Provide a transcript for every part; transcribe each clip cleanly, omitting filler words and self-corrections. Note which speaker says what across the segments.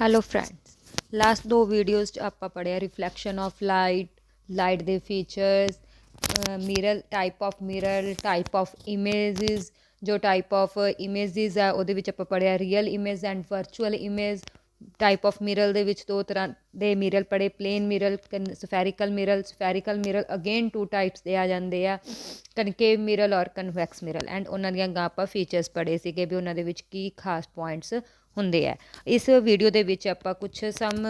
Speaker 1: Hello friends, last दो videos 'ਚ ਆਪਾਂ ਪੜ੍ਹਿਆ ਰਿਫਲੈਕਸ਼ਨ ਆਫ ਲਾਈਟ ਦੇ features, mirror type of mirror, type of images. ਜੋ ਟਾਈਪ ਆਫ ਇਮੇजेस ਆ ਉਹਦੇ ਵਿੱਚ ਆਪਾਂ ਪੜ੍ਹਿਆ real image and virtual image. Type of mirror ਦੇ ਵਿੱਚ ਦੋ ਤਰ੍ਹਾਂ ਦੇ ਮਿਰਰ ਪੜ੍ਹੇ, plane mirror, spherical mirror again two types ਦੇ ਆ ਜਾਂਦੇ ਆ, ਕਨਕੇਵ ਮਿਰਰ ਔਰ ਕਨਵੈਕਸ ਮਿਰਰ। ਐਂਡ ਉਹਨਾਂ ਦੀਆਂ ਆਪਾਂ ਫੀਚਰਸ ਪੜ੍ਹੇ ਸੀਗੇ ਵੀ ਉਹਨਾਂ ਦੇ ਵਿੱਚ ਕੀ ਖਾਸ ਪੁਆਇੰਟਸ ਹੁੰਦੇ ਆ। ਇਸ ਵੀਡੀਓ ਦੇ ਵਿੱਚ ਆਪਾਂ ਕੁਛ ਸਮ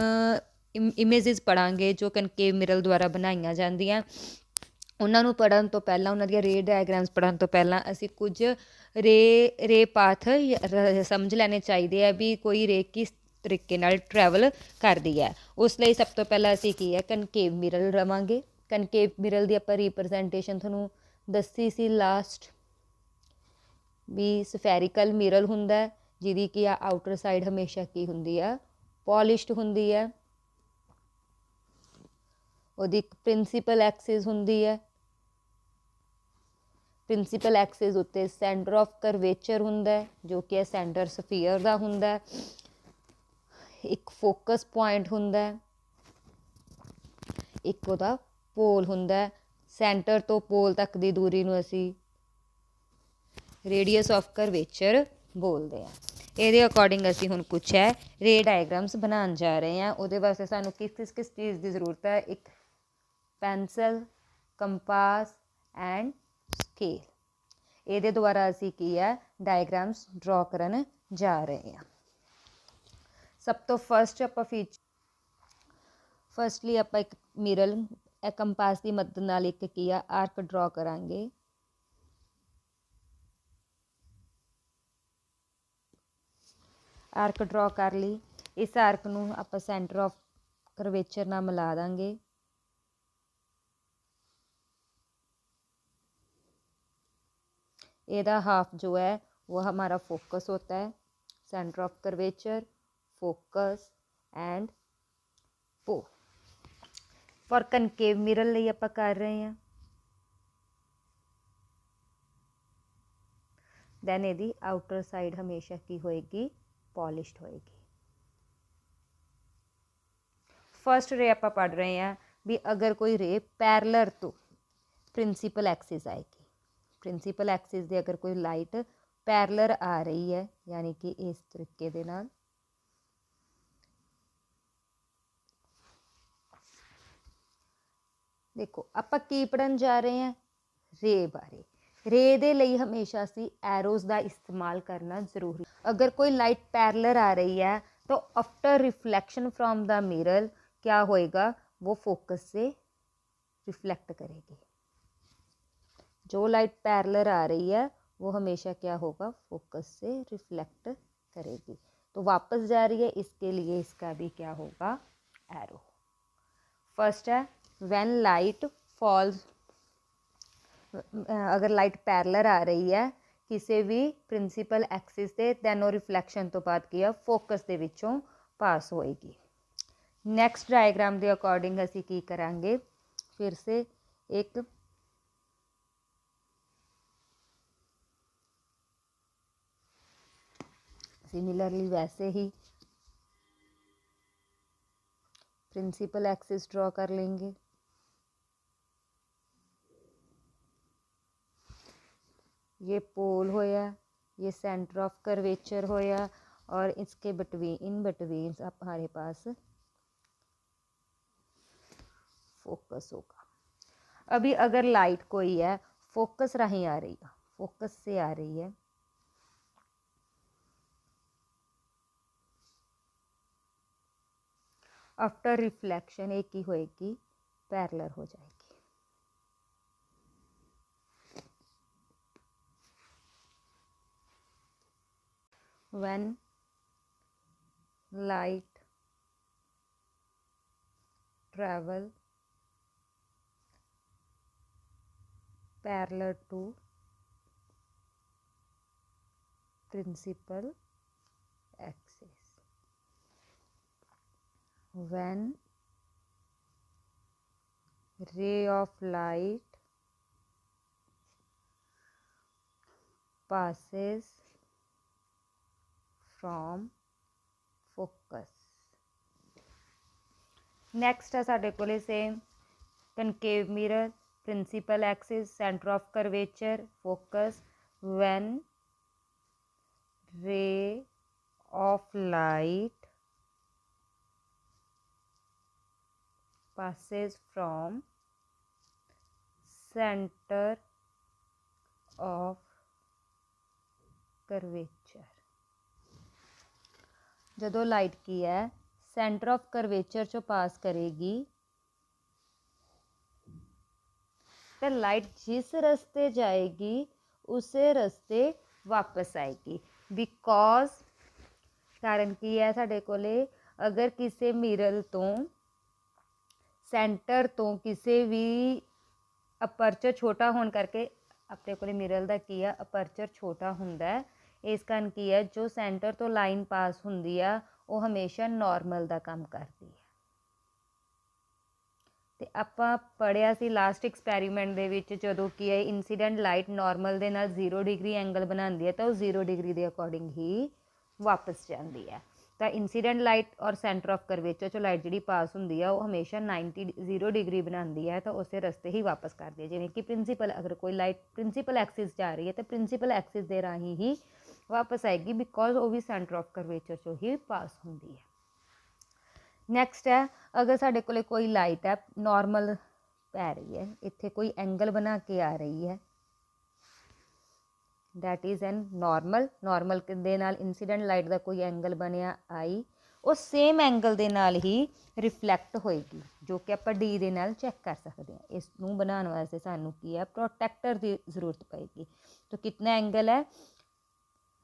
Speaker 1: ਇਮੇजेस ਪੜਾਂਗੇ ਜੋ ਕਨਕੇਵ ਮਿਰਰ ਦੁਆਰਾ ਬਣਾਈਆਂ ਜਾਂਦੀਆਂ। ਉਹਨਾਂ ਨੂੰ ਪੜ੍ਹਨ ਤੋਂ ਪਹਿਲਾਂ, ਉਹਨਾਂ ਦੀਆਂ ਰੇ ਡਾਇਗਰਾਮਸ ਪੜ੍ਹਨ ਤੋਂ ਪਹਿਲਾਂ ਅਸੀਂ ਕੁਝ ਰੇ ਪਾਥ ਸਮਝ ਲੈਣੇ ਚਾਹੀਦੇ ਆ ਵੀ ਕੋਈ ਰੇ ਕਿਸ ਤਰੀਕੇ ਨਾਲ ਟਰੈਵਲ ਕਰਦੀ ਹੈ। ਉਸ ਲਈ ਸਭ ਤੋਂ ਪਹਿਲਾਂ ਅਸੀਂ ਕੀ ਹੈ, ਕਨਕੇਵ ਮਿਰਰ ਲਵਾਂਗੇ। ਕਨਕੇਵ ਮਿਰਰ ਦੀ ਆਪਾਂ ਰਿਪਰਜੈਂਟੇਸ਼ਨ ਤੁਹਾਨੂੰ ਦੱਸੀ ਸੀ ਲਾਸਟ, ਵੀ ਸਫੈਰੀਕਲ ਮਿਰਰ ਹੁੰਦਾ ਜਿਹਦੀ ਕੀ ਆ ਆਊਟਰ ਸਾਈਡ ਹਮੇਸ਼ਾ ਕੀ ਹੁੰਦੀ ਆ, ਪੋਲਿਸ਼ਡ ਹੁੰਦੀ ਹੈ। ਉਹਦੀ ਇੱਕ ਪ੍ਰਿੰਸੀਪਲ ਐਕਸਿਸ ਹੁੰਦੀ ਹੈ। ਪ੍ਰਿੰਸੀਪਲ ਐਕਸਿਸ ਉੱਤੇ ਸੈਂਟਰ ਆਫ ਕਰਵੇਚਰ ਹੁੰਦਾ ਜੋ ਕਿ ਸੈਂਟਰ ਸਫੀਅਰ ਦਾ ਹੁੰਦਾ। ਇੱਕ ਫੋਕਸ ਪੁਆਇੰਟ ਹੁੰਦਾ, ਇੱਕ ਉਹਦਾ ਪੋਲ ਹੁੰਦਾ। ਸੈਂਟਰ ਤੋਂ ਪੋਲ ਤੱਕ ਦੀ ਦੂਰੀ ਨੂੰ ਅਸੀਂ ਰੇਡੀਅਸ ਆਫ ਕਰਵੇਚਰ ਬੋਲਦੇ ਹਾਂ। ਇਹਦੇ ਅਕੋਰਡਿੰਗ ਅਸੀਂ ਹੁਣ ਕੁਛ ਹੈ ਰੇ ਡਾਇਗਰਾਮਸ ਬਣਾਉਣ ਜਾ ਰਹੇ ਹਾਂ। ਉਹਦੇ ਵਾਸਤੇ ਸਾਨੂੰ ਕਿਸ ਚੀਜ਼ ਦੀ ਜ਼ਰੂਰਤ ਹੈ? ਇੱਕ ਪੈਨਸਲ, ਕੰਪਾਸ ਐਂਡ ਸਕੇਲ। ਇਹਦੇ ਦੁਆਰਾ ਅਸੀਂ ਕੀ ਹੈ ਡਾਇਗਰਾਮਸ ਡਰਾ ਕਰਨ ਜਾ ਰਹੇ ਹਾਂ। ਸਭ ਤੋਂ ਫਸਟਲੀ ਆਪਾਂ ਇੱਕ ਮਿਰਰ ਕੰਪਾਸ ਦੀ ਮਦਦ ਨਾਲ ਇੱਕ ਕੀ ਆ ਆਰਕ ਡਰਾ ਕਰਾਂਗੇ। ਆਰਕ ਡਰਾ ਕਰ ਲਈ। ਇਸ ਆਰਕ ਨੂੰ ਆਪਾਂ ਸੈਂਟਰ ਆਫ ਕਰਵੇਚਰ ਨਾਲ ਮਿਲਾ ਦਾਂਗੇ। ਇਹਦਾ हाफ जो है वो हमारा फोकस होता है, centre of curvature, focus and pole. For concave mirror ਲਈ ਆਪਾਂ ਕਰ ਰਹੇ ਹਾਂ। ਦੈਨ ਇਹਦੀ ਆਊਟਰ ਸਾਈਡ ਹਮੇਸ਼ਾ ਕੀ ਹੋਏਗੀ, ਪੋਲਿਸ਼ਡ ਹੋਏਗੀ। ਫਸਟ ਰੇ ਆਪਾਂ ਪढ़ ਰਹੇ ਹਾਂ ਵੀ ਅਗਰ ਕੋਈ ਰੇ ਪੈਰਲਰ ਤੋਂ ਪ੍ਰਿੰਸੀਪਲ ਐਕਸਿਸ ਆਏਗੀ। ਪ੍ਰਿੰਸੀਪਲ ਐਕਸਿਸ ਦੇ ਅਗਰ ਕੋਈ ਲਾਈਟ ਪੈਰਲਰ ਆ ਰਹੀ ਹੈ, ਯਾਨੀ ਕਿ ਇਸ ਤਰੀਕੇ ਦੇ ਨਾਲ, ਦੇਖੋ ਆਪਾਂ ਕੀ ਪੜ੍ਹਨ ਜਾ ਰਹੇ ਹਾਂ, ਰੇ ਬਾਰੇ। ਰੇ ਦੇ ਲਈ ਹਮੇਸ਼ਾ ਅਸੀਂ ਐਰੋਜ਼ ਦਾ ਇਸਤੇਮਾਲ ਕਰਨਾ ਜ਼ਰੂਰੀ। ਅਗਰ ਕੋਈ ਲਾਈਟ पैरेलल आ रही है तो after reflection from the mirror क्या होएगा, वो फोकस से रिफ्लेक्ट करेगी। जो लाइट पैरेलल आ रही है वो हमेशा क्या होगा, फोकस से रिफ्लेक्ट करेगी। तो वापस जा रही है, इसके लिए इसका भी क्या होगा, एरो। फर्स्ट है व्हेन लाइट फॉल्स, अगर लाइट पैरेलल आ रही है ਕਿਸੇ ਵੀ ਪ੍ਰਿੰਸੀਪਲ ਐਕਸਿਸ 'ਤੇ, ਦੈਨ ਉਹ ਰਿਫਲੈਕਸ਼ਨ ਤੋਂ ਬਾਅਦ ਕੀ ਆ, ਫੋਕਸ ਦੇ ਵਿੱਚੋਂ ਪਾਸ ਹੋਏਗੀ। ਨੈਕਸਟ ਡਾਇਗਰਾਮ ਦੇ ਅਕੋਰਡਿੰਗ ਅਸੀਂ ਕੀ ਕਰਾਂਗੇ, ਫਿਰ ਸੇ ਇੱਕ सिमिलरली वैसे ही प्रिंसिपल एक्सिस ड्रॉ कर लेंगे। ये पोल होया, ये सेंटर ऑफ कर्वेचर होया, और इसके इन बिटवीन हमारे पास फोकस होगा। अभी अगर लाइट कोई है फोकस राही आ रही है, फोकस से आ रही है, आफ्टर रिफ्लेक्शन एक ही होएगी, पैरेलल हो जाएगी। when light travel parallel to principal axis, when ray of light passes from focus, next ਹੈ ਸਾਡੇ ਕੋਲੇ same concave mirror, principal axis, centre of curvature, focus, when ray of light passes from center of curvature। ਜਦੋਂ light ਕੀ ਹੈ centre of curvature ਚੋਂ ਪਾਸ ਕਰੇਗੀ ਤਾਂ light ਜਿਸ ਰਸਤੇ ਜਾਏਗੀ ਉਸੇ ਰਸਤੇ ਵਾਪਸ ਆਏਗੀ। ਬਿਕੋਜ਼ ਕਾਰਨ ਕੀ ਹੈ ਸਾਡੇ ਕੋਲੇ ਅਗਰ ਕਿਸੇ ਮਿਰਰ ਤੋਂ ਸੈਂਟਰ ਤੋਂ ਕਿਸੇ ਵੀ ਅਪਰਚਰ ਛੋਟਾ ਹੋਣ ਕਰਕੇ ਆਪਣੇ ਕੋਲੇ ਮਿਰਰ ਦਾ ਕੀ ਆ ਅਪਰਚਰ ਛੋਟਾ ਹੁੰਦਾ ਇਸ ਕਾਰਨ ਕੀ ਹੈ ਜੋ ਸੈਂਟਰ ਤੋਂ ਲਾਈਨ ਪਾਸ ਹੁੰਦੀ ਆ ਉਹ ਹਮੇਸ਼ਾ ਨਾਰਮਲ ਦਾ ਕੰਮ ਕਰਦੀ ਹੈ। ਤੇ ਆਪਾਂ ਪੜ੍ਹਿਆ ਸੀ ਲਾਸਟ ਐਕਸਪੈਰੀਮੈਂਟ ਦੇ ਵਿੱਚ ਜਦੋਂ ਕੀ ਹੈ ਇਨਸੀਡੈਂਟ ਲਾਈਟ ਨਾਰਮਲ ਦੇ ਨਾਲ 0 ਡਿਗਰੀ ਐਂਗਲ ਬਣਾਉਂਦੀ ਹੈ ਤਾਂ ਉਹ 0 ਡਿਗਰੀ ਦੇ ਅਕੋਰਡਿੰਗ ਹੀ ਵਾਪਸ ਜਾਂਦੀ ਹੈ। ਤਾਂ ਇਨਸੀਡੈਂਟ ਲਾਈਟ ਔਰ ਸੈਂਟਰ ਆਫ ਕਰਵੇਚਰ ਚੋਂ ਲਾਈਟ ਜਿਹੜੀ ਪਾਸ ਹੁੰਦੀ ਆ ਉਹ ਹਮੇਸ਼ਾ 0 ਡਿਗਰੀ ਬਣਾਉਂਦੀ ਹੈ ਤਾਂ ਉਸੇ ਰਸਤੇ ਹੀ ਵਾਪਸ ਕਰਦੀ ਹੈ। ਜਿਵੇਂ ਕਿ ਪ੍ਰਿੰਸੀਪਲ ਅਗਰ ਕੋਈ ਲਾਈਟ ਪ੍ਰਿੰਸੀਪਲ ਐਕਸਿਸ ਜਾ ਰਹੀ ਹੈ ਤਾਂ ਪ੍ਰਿੰਸੀਪਲ ਐਕਸਿਸ ਦੇ ਰਾਹੀਂ ਹੀ ਵਾਪਸ ਆਏਗੀ ਬਿਕੋਜ਼ ਉਹ ਵੀ ਸੈਂਟਰ ਆਫ ਕਰਵੇਚਰ ਚੋਂ ਹੀ ਪਾਸ ਹੁੰਦੀ ਹੈ। ਨੈਕਸਟ ਹੈ ਅਗਰ ਸਾਡੇ ਕੋਲ ਕੋਈ ਲਾਈਟ ਹੈ ਨਾਰਮਲ ਪੈ ਰਹੀ ਹੈ ਇੱਥੇ ਕੋਈ ਐਂਗਲ ਬਣਾ ਕੇ ਆ ਰਹੀ ਹੈ that is an ਨਾਰਮਲ ਦੇ ਨਾਲ ਇਨਸੀਡੈਂਟ ਲਾਈਟ ਦਾ ਕੋਈ ਐਂਗਲ ਬਣਿਆ ਆਈ ਉਹ ਸੇਮ ਐਂਗਲ ਦੇ ਨਾਲ ਹੀ ਰਿਫਲੈਕਟ ਹੋਏਗੀ ਜੋ ਕਿ ਆਪਾਂ ਡੀ ਦੇ ਨਾਲ ਚੈੱਕ ਕਰ ਸਕਦੇ ਹਾਂ। ਇਸ ਨੂੰ ਬਣਾਉਣ ਵਾਸਤੇ ਸਾਨੂੰ ਕੀ ਹੈ ਪ੍ਰੋਟੈਕਟਰ ਦੀ ਜ਼ਰੂਰਤ ਪਏਗੀ। ਤਾਂ ਕਿੰਨਾ ਐਂਗਲ ਹੈ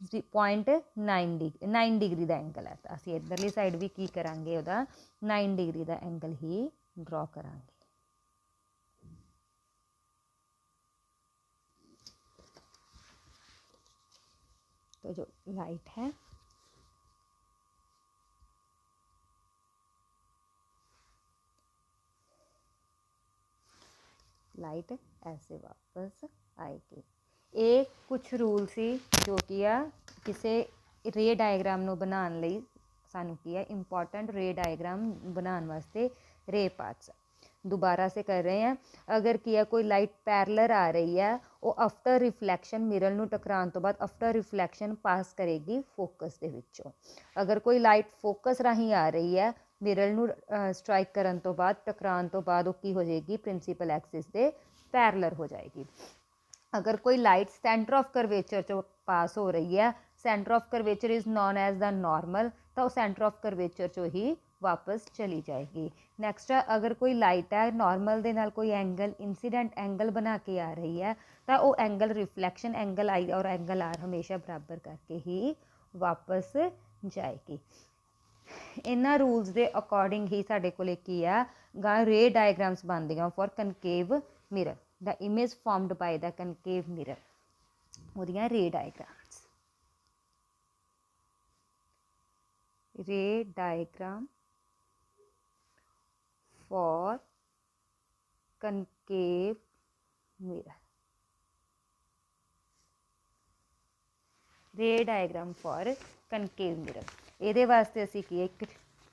Speaker 1: 0.9 ਡਿਗਰੀ ਦਾ ਐਂਗਲ ਹੈ ਤਾਂ ਅਸੀਂ ਇੱਧਰਲੀ ਸਾਈਡ ਵੀ ਕੀ ਕਰਾਂਗੇ ਉਹਦਾ 9 ਡਿਗਰੀ ਦਾ ਐਂਗਲ ਹੀ ਡਰਾ ਕਰਾਂਗੇ। तो जो लाइट है लाइट ऐसे वापस आएगी। ये कुछ रूल सी जो कि किसी रे डायग्राम ਨੂੰ ਬਣਾਉਣ ਲਈ ਸਾਨੂੰ ਕੀ ਹੈ इंपॉर्टेंट रे डायग्राम बनाने वास्ते रे पार्ट्स दोबारा से कर रहे हैं। अगर की है कोई लाइट पैरलर आ रही है वो आफ्टर रिफ्लैक्शन मिरर ਨੂੰ ਟਕਰਾਉਣ ਤੋਂ ਬਾਅਦ आफ्टर रिफ्लैक्शन पास करेगी फोकस ਦੇ ਵਿੱਚੋਂ। अगर कोई लाइट फोकस ਰਾਹੀਂ आ रही है मिरर ਨੂੰ स्ट्राइक ਕਰਨ ਤੋਂ ਬਾਅਦ ਟਕਰਾਉਣ ਤੋਂ ਬਾਅਦ ਉਹ ਕੀ ਹੋ ਜਾਏਗੀ प्रिंसीपल एक्सिस ਦੇ पैरलर हो जाएगी। अगर कोई लाइट सेंटर ऑफ करवेचर चो पास हो रही है centre of curvature is known as the normal तो वो सेंटर ऑफ करवेचर चो ही वापस चली जाएगी। नैक्सट है अगर कोई लाइट है नॉर्मल के नाल कोई एंगल इंसीडेंट एंगल बना के आ रही है तो वो एंगल रिफ्लैक्शन एंगल आई और एंगल आर हमेशा बराबर करके ही वापस जाएगी। इन्हां रूल्स के अकॉर्डिंग ही साडे कोले की है गा रे डायग्राम्स बनदियां for concave mirror the image formed by the concave mirror ओहदियां ray diagrams ray diagram for concave mirror ray diagram for concave mirror ये वास्ते असी की एक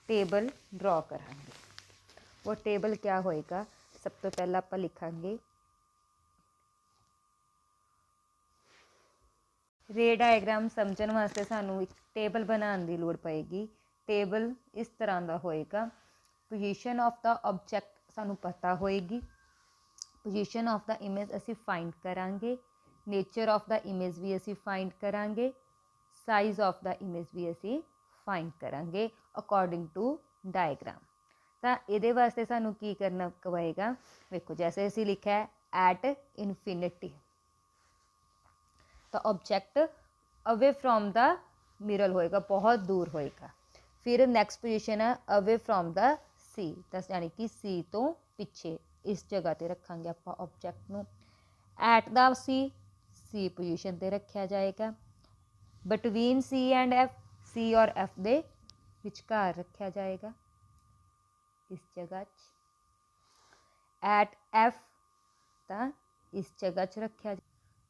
Speaker 1: टेबल ड्रॉ करांगे। वो टेबल क्या होएगा सब तो पहला आप लिखांगे रे डायग्राम समझण वास्ते सानू एक टेबल बनाने की लोड़ पएगी। टेबल इस तरह का होएगा पोजीशन ऑफ द ऑब्जेक्ट सानू पता होएगी पोजीशन ऑफ द इमेज असी फाइंड करांगे नेचर ऑफ द इमेज भी असी फाइंड करांगे साइज ऑफ द इमेज भी असी फाइंड करांगे अकॉर्डिंग टू डायग्राम। तो ये वास्ते सानू की करना पएगा देखो जैसे असी लिखा है एट इनफिनिटी तो object away from the mirror होएगा बहुत दूर होएगा। फिर नैक्सट पोजीशन है अवे फ्रॉम द सी तो यानी कि सी तो पिछे इस जगह पर रखांगे आप ऑब्जेक्ट नू एट द सी पोजीशन पर रखा जाएगा between C and F C और एफ दे विचकार रखा जाएगा इस जगह एट एफ तो इस जगह रखा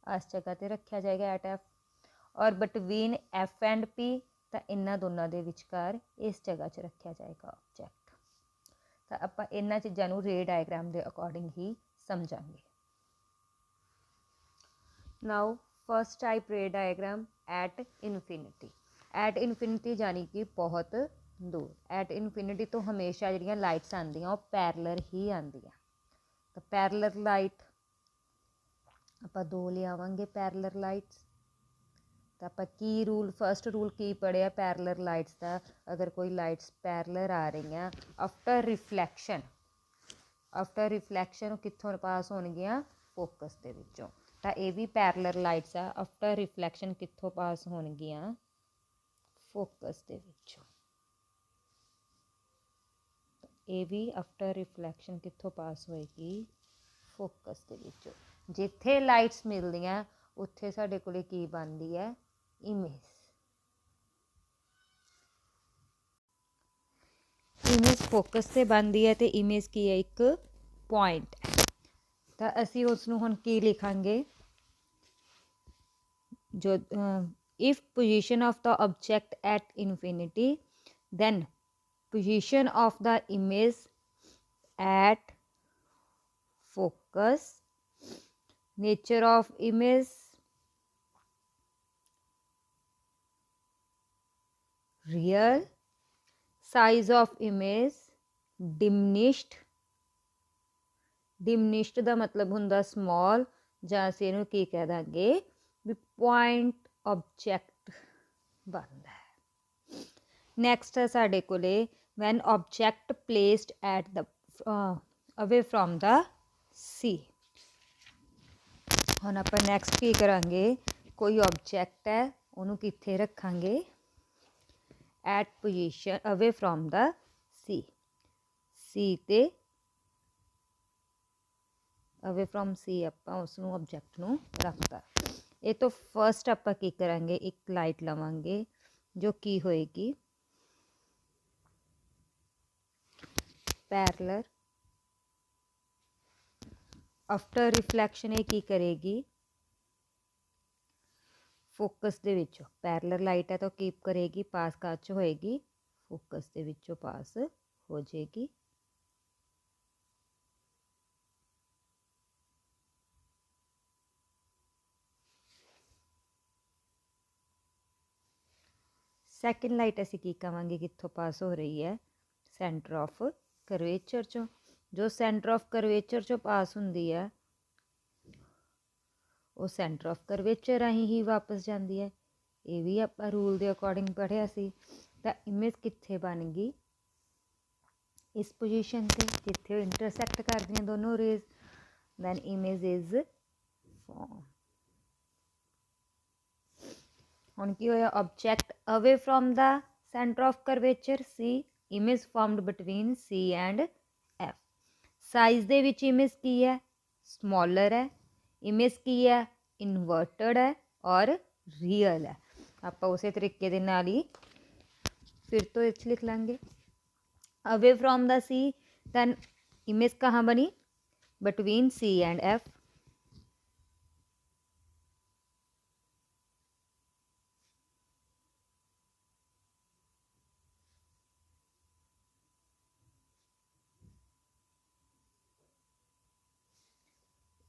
Speaker 1: इस जगह पर रखा जाएगा एट एफ और बिटवीन एफ एंड पी तो इन्हों दोनों के विचकार इस जगह रखा जाएगा ऑब्जेक्ट। ਤਾਂ ਆਪਾਂ ਇਹਨਾਂ ਚੀਜ਼ਾਂ ਨੂੰ ਰੇ ਡਾਇਗਰਾਮ ਦੇ ਅਕੋਰਡਿੰਗ ਹੀ ਸਮਝਾਂਗੇ। Now first type ray diagram at infinity. At infinity यानी कि बहुत दूर। एट इनफिनिटी तो हमेशा जिहड़ियां लाइट्स आंदियां वो पैरलर ही आंदियां। तो पैरलर लाइट आपां दो लियावांगे पैरलर लाइट्स। तो आपां की रूल फर्स्ट रूल की पढ़िया पैरलर लाइट्स का, अगर कोई लाइट्स पैरलर आ रही हैं आफ्टर रिफ्लैक्शन कित्थों पास होणगियां फोकस दे विचों। तो ये भी पैरलर लाइट्स आ आफ्टर रिफ्लैक्शन कित्थों पास होणगियां फोकस दे विचों। ये भी आफ्टर रिफ्लैक्शन कित्थों पास होएगी फोकस दे विचों। जिथे लाइट्स मिलदियां उत्थे साडे कोले की बनदी है इमेज फोकस से बनती है। तो इमेज की है एक पॉइंट है। तो असी उसनूं हुण की लिखांगे जो if position of the object at infinity then position of the image at focus, nature of image, real, size of image, diminished ਦਾ मतलब ਹੁੰਦਾ small ਜਾਂ ਅਸੀਂ ਇਹਨੂੰ ਕੀ ਕਹਿ ਦਾਂਗੇ ਵੀ point object ਬਣਦਾ ਹੈ। ਨੈਕਸਟ ਹੈ ਸਾਡੇ ਕੋਲੇ when object placed at the away from the sea। ਹੁਣ ਆਪਾਂ ਨੈਕਸਟ ਕੀ ਕਰਾਂਗੇ, ਕੋਈ ऑब्जेक्ट है ਉਹਨੂੰ ਕਿੱਥੇ ਰੱਖਾਂਗੇ at position away from the sea ਤੇ अवे फ्रॉम सी ਆਪਾਂ ਉਸਨੂੰ ऑब्जेक्ट ਨੂੰ ਰੱਖਤਾ। ਇਹ ਤੋਂ ਫਸਟ ਆਪਾਂ ਕੀ ਕਰਾਂਗੇ ਇੱਕ ਲਾਈਟ ਲਵਾਂਗੇ ਜੋ ਕੀ ਹੋਏਗੀ पैरलर। आफ्टर रिफ्लैक्शन ये की करेगी फोकस दे विचों। पैरलर लाइट है तो कीप करेगी पास काच होएगी फोकस दे विचों पास हो जाएगी। सैकेंड लाइट असी की कहांगे कित्थों पास हो रही है सेंटर ऑफ करवेचर चों। जो सेंटर ऑफ करवेचर चों पास हुंदी है वो सेंटर ऑफ करवेचर राही ही वापस जाती है। ये भी आपां रूल के अकॉर्डिंग पढ़िया सी। तो इमेज कित्थे बन गई इस पोजीशन से जिथे इंटरसैक्ट कर दियां दोनों rays. Then image is form. हुण की होया object away from the centre of curvature C, image formed between C and F. Size दे विच इमेज की है स्मॉलर है, इमेज की है इनवर्टड है और रियल है। आप उस तरीके दे नाल ही फिर तो इच लिख लेंगे away from the C. Then image कहाँ बनी between C and F.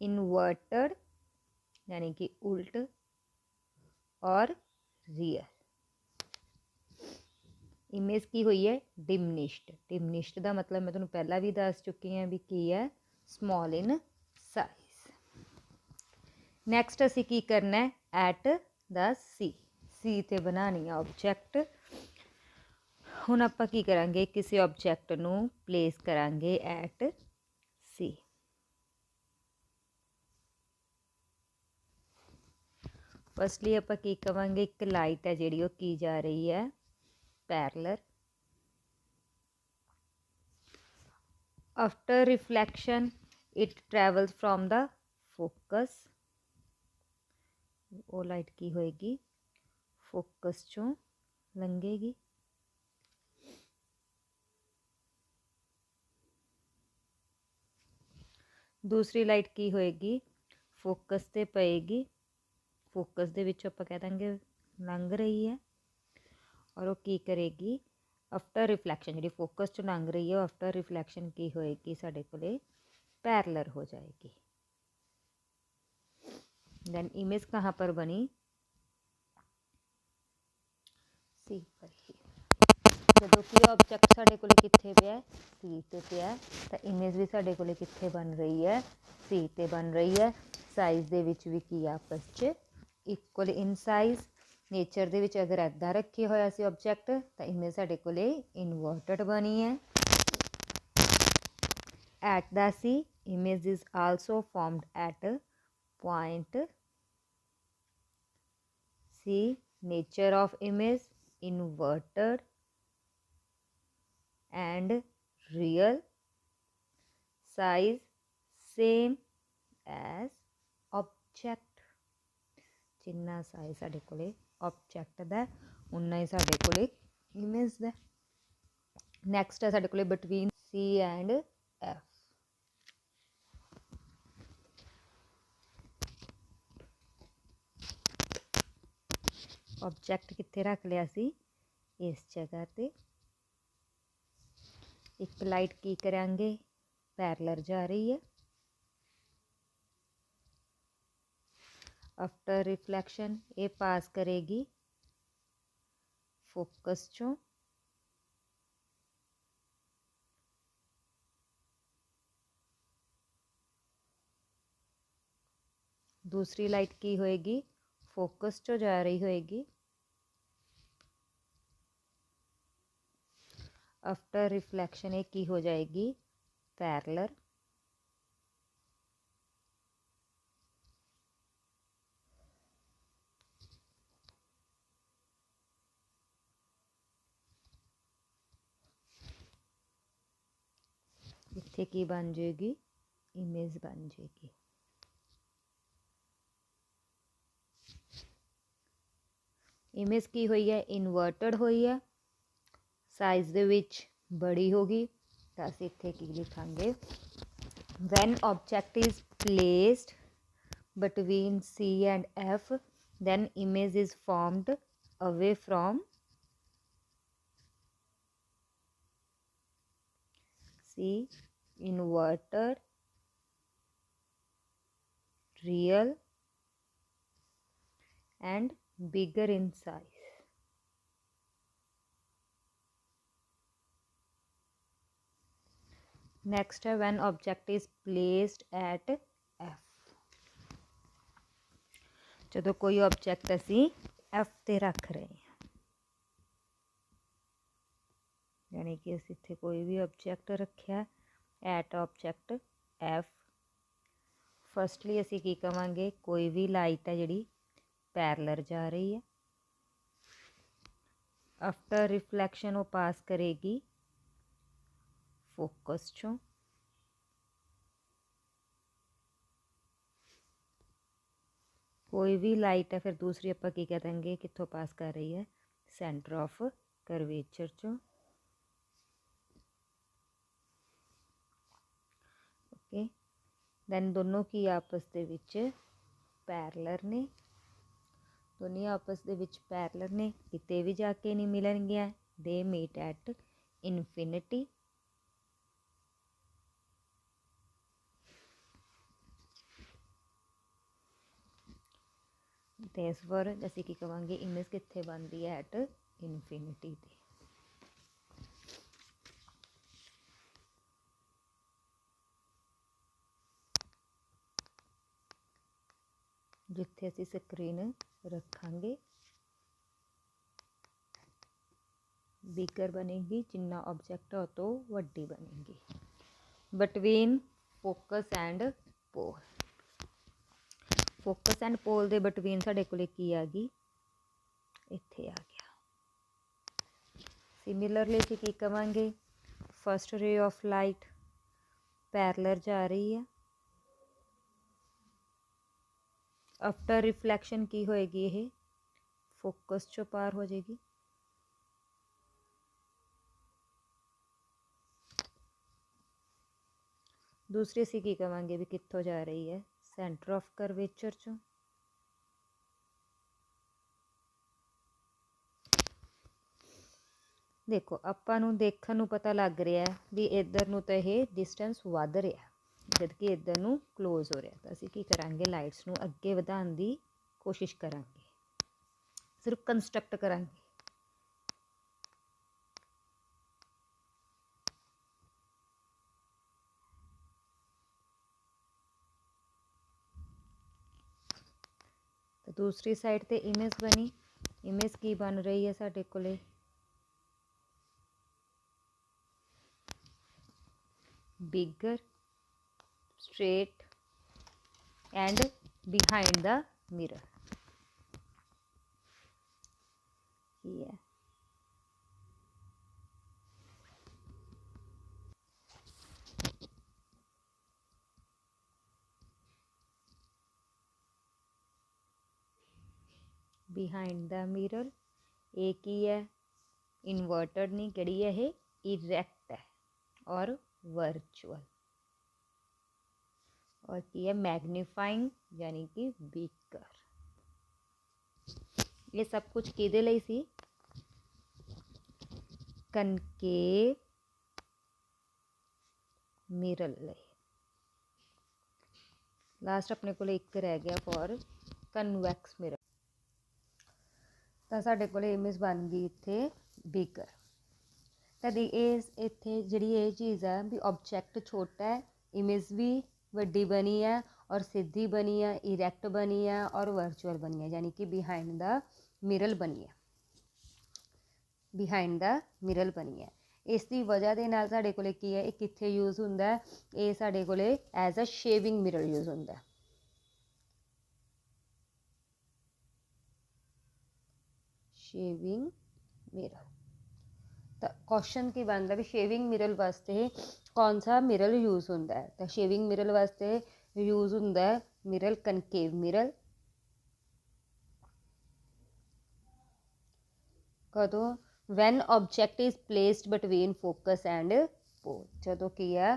Speaker 1: Inverted यानी कि उल्ट और रियल। इमेज की हुई है डिमनिश्ड। डिमनिश्ड का मतलब मैं तुम्हें पहला भी दस चुकी हाँ भी की है स्मॉल इन साइज। नैक्सट असी की करना है एट द सी ते बनानी है ऑब्जेक्ट। हुण आपां की करांगे किसी ऑब्जेक्ट नूं प्लेस करांगे एट सी। फस्टली आपां की कवांगे एक लाइट है जिहड़ी वो की जा रही है parallel. After reflection it travels from the focus. वो लाइट की होएगी फोकस चों लंघेगी। दूसरी लाइट की होएगी फोकस ते पएगी। फोकस दे विच आपां कह देंगे लंघ रही है और वो की करेगी आफ्टर रिफ्लैक्शन जी फोकस चो लंघ रही है आफ्टर रिफ्लैक्शन की होएगी साडे कोले पैरलर हो जाएगी। देन इमेज कहाँ पर बनी, सी पर ही। जो कि ऑब्जेक्ट साडे कोले कित्थे पिया सी ते पिया, तो इमेज भी साडे कोले कित्थे बन रही है सी ते बन रही है। साइज़ दे विच भी की आपस च इक्वल इन साइज़। नेचर दे विच अगर इदा रखे होया सी ऑब्जेक्ट तो इमेज साडे कोले इनवर्टड बनी है। At the C, image is also formed at point C. Nature of image inverted and real. Size same as object. Jinnah size साडे कोले ऑब्जेक्ट दा उन्ना ही साडे कोले इमेज दा। नैक्सट है साडे कोले between C and F। Object कित्थे रख लिया सी इस जगह ते। एक लाइट की करांगे पैरलर जा रही है। आफ्टर रिफ्लैक्शन ये पास करेगी फोकस चो। दूसरी लाइट की होएगी फोकस चो जा रही होएगी। आफ्टर रिफ्लैक्शन एक की हो जाएगी पैरलर। इत्थे की बन जाएगी इमेज बन जाएगी। इमेज की हुई है इनवर्टड हुई है, साइज दे विच बड़ी होगी। तो असीं इत्थे की लिखांगे when object is placed between C and F, then image is formed away from C, inverted, real and bigger in size. Next है when object is placed at F। जो कोई ऑब्जेक्ट असी F ते रख रहे हैं, यानी कि असी इत्थे कोई भी ऑब्जेक्ट रखा एट ऑब्जेक्ट F। फर्स्टली असी की कवांगे कोई भी लाइट है जिहड़ी पैरलर जा रही है। आफ्टर रिफ्लैक्शन वो पास करेगी फोकस चों। कोई भी लाइट है फिर दूसरी आप की कह देंगे कितों पास कर रही है सेंटर ऑफ करवेचर चो। ओके दैन दोनों की आपस दे विच पैरलर ने, दोनों आपस दे विच पैरलर ने, किते भी जाके नहीं मिलणगियां। They meet at infinity. Therefore असीं की कहांगे इमेज कित्थे बनदी है एट इनफिनिटी ते। जिथे असीं स्क्रीन रखांगे बिगर बनेगी, जिन्ना ऑब्जेक्ट हो तो वड्डी बनेगी। Between focus and pole, focus and pole दे बिटवीन साडे कोले की आ गई इत्थे आ गया। सिमिलरली असीं की कवांगे first ray of light parallel जा रही है। आफ्टर रिफ्लैक्शन की होएगी ये फोकस चो पार हो जाएगी। दूसरी असीं की कवांगे भी कित्थों जा रही है सेंटर ऑफ करवेचर चो। देखो ਆਪਾਂ ਨੂੰ ਦੇਖਣ ਨੂੰ ਪਤਾ ਲੱਗ ਰਿਹਾ ਵੀ ਇੱਧਰ ਨੂੰ ਤਾਂ ਇਹ ਡਿਸਟੈਂਸ ਵੱਧ ਰਿਹਾ ਜਦ ਕਿ ਇੱਧਰ ਨੂੰ ਕਲੋਜ਼ ਹੋ ਰਿਹਾ। ਤਾਂ ਅਸੀਂ ਕੀ ਕਰਾਂਗੇ, ਲਾਈਟਸ ਨੂੰ ਅੱਗੇ ਵਧਾਉਣ ਦੀ ਕੋਸ਼ਿਸ਼ ਕਰਾਂਗੇ, ਸਿਰਫ ਕੰਸਟਰਕਟ ਕਰਾਂਗੇ। तो दूसरी साइड ते इमेज बनी, इमेज की बन रही है साडे कोले bigger, straight and behind the mirror. ये बिहाइंड द मिरर एक ही है, इन्वर्टेड नहीं, कड़ी है ये इरेक्ट है और वर्चुअल। और की है मैग्नीफाइंग यानी कि बिगर। ये सब कुछ किदे लई सी, कनकेव मिरर लई। लास्ट अपने को एक रह गया फॉर कन्वैक्स मिरर। तो साडे कोले इमेज बन गई इत्थे बिगर। तो इत्थे जिहड़ी ये चीज़ है भी ऑब्जैक्ट छोटा है, इमेज भी वड्डी बनी है और सीधी बनी है, इरैक्ट बनी है और वर्चुअल बनी है, यानी कि बिहाइंड द मिरर बनी है, बिहाइंड द मिरर बनी है। इस दी वजह दे नाल साडे कोले की है, कित्थे यूज़ हुंदा है, ये साडे कोले as a shaving mirror use हुंदा है। Shaving mirror. तो क्वेश्चन की बनता है भी शेविंग मिरर वास्ते कौन सा मिरर यूज़ होता है। तो शेविंग मिरर वास्ते यूज़ होता है मिरर कनकेव मिरर। कदों, when object is placed between focus and pole. जदों की है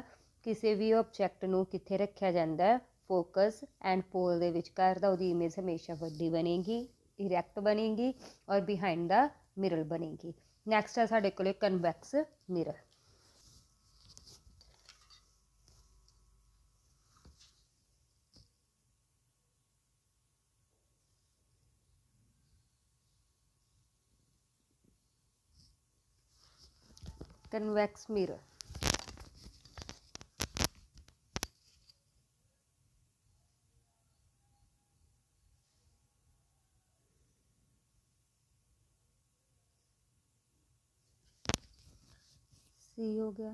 Speaker 1: किसी भी ऑब्जैक्ट नूं कित्थे रखिया जाता है, फोकस एंड पोल दे विचकार दा उहदी इमेज हमेशा वड्डी बनेगी, इरैक्ट बनेगी और बिहाइंड द मिरर बनेगी। नैक्सट है साडे कोले कन्वैक्स मिरर। कन्वैक्स मिरर सी हो गया,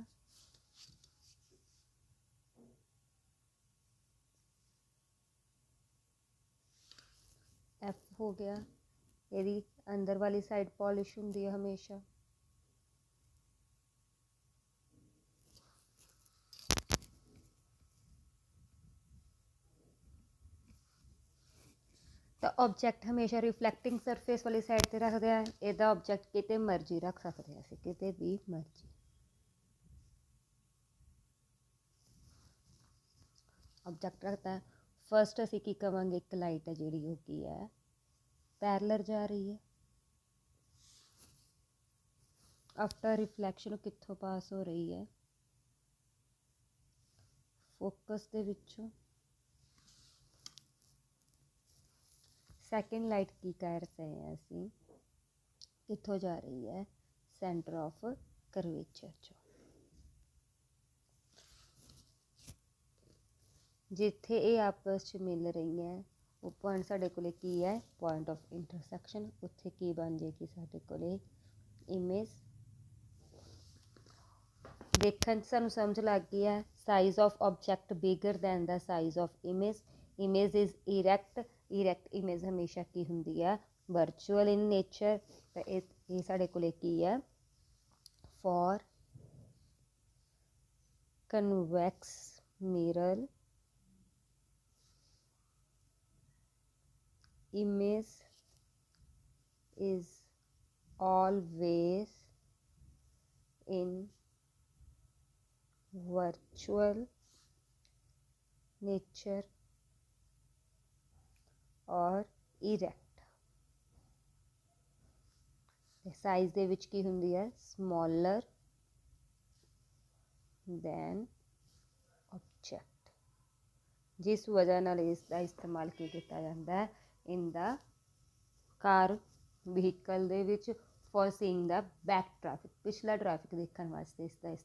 Speaker 1: एफ हो गया। यदि अंदर वाली साइड पॉलिश होंगी है हमेशा। तो ऑब्जैक्ट हमेशा रिफ्लैक्टिंग सरफेस वाली साइड पर रखते हैं। यदा ऑब्जैक्ट कितने मर्जी रख सकते हैं, असीं कितने भी मर्जी। ऑब्जैक्ट रखता है फर्स्ट असीं की कवांगे, एक लाइट है जिहड़ी वो की है पैरलर जा रही है। आफ्टर रिफ्लैक्शन कित्थों पास हो रही है, फोकस दे विचों। सैकेंड लाइट की कह रहे हैं असीं कित्थों जा रही है, सेंटर ऑफ करवेचर चो। जिथे ये आपस च मिल रही हैं वो पॉइंट साडे कोले की है, पॉइंट ऑफ इंटरसैक्शन। उत्थे की बन जाएगी साडे कोले इमेज। देखने सानू समझ लग गई है, size of object bigger than the size of image. Image is erect, erect image हमेशा की हुंदी है वर्चुअल इन नेचर। तो ये साडे कोले की है for convex mirror image is always in virtual nature or erect। ਤੇ ਸਾਈਜ਼ ਦੇ ਵਿੱਚ ਕੀ ਹੁੰਦੀ ਹੈ, ਸਮਾਲਰ ਦੈਨ ਆਬਜੈਕਟ, ਜਿਸ ਵਜ੍ਹਾ ਨਾਲ ਇਸ ਦਾ ਇਸਤੇਮਾਲ ਕੀ ਕੀਤਾ ਜਾਂਦਾ ਹੈ ਇਨ ਦਾ ਕਾਰ ਵਹੀਕਲ ਦੇ ਵਿੱਚ ਫॉर ਸੀइंग ਦਾ ਬੈਕ ਟ੍ਰੈਫਿਕ, ਪਿਛਲਾ ਟ੍ਰੈਫਿਕ ਦੇਖਣ ਵਾਸਤੇ ਇਸ ਦਾ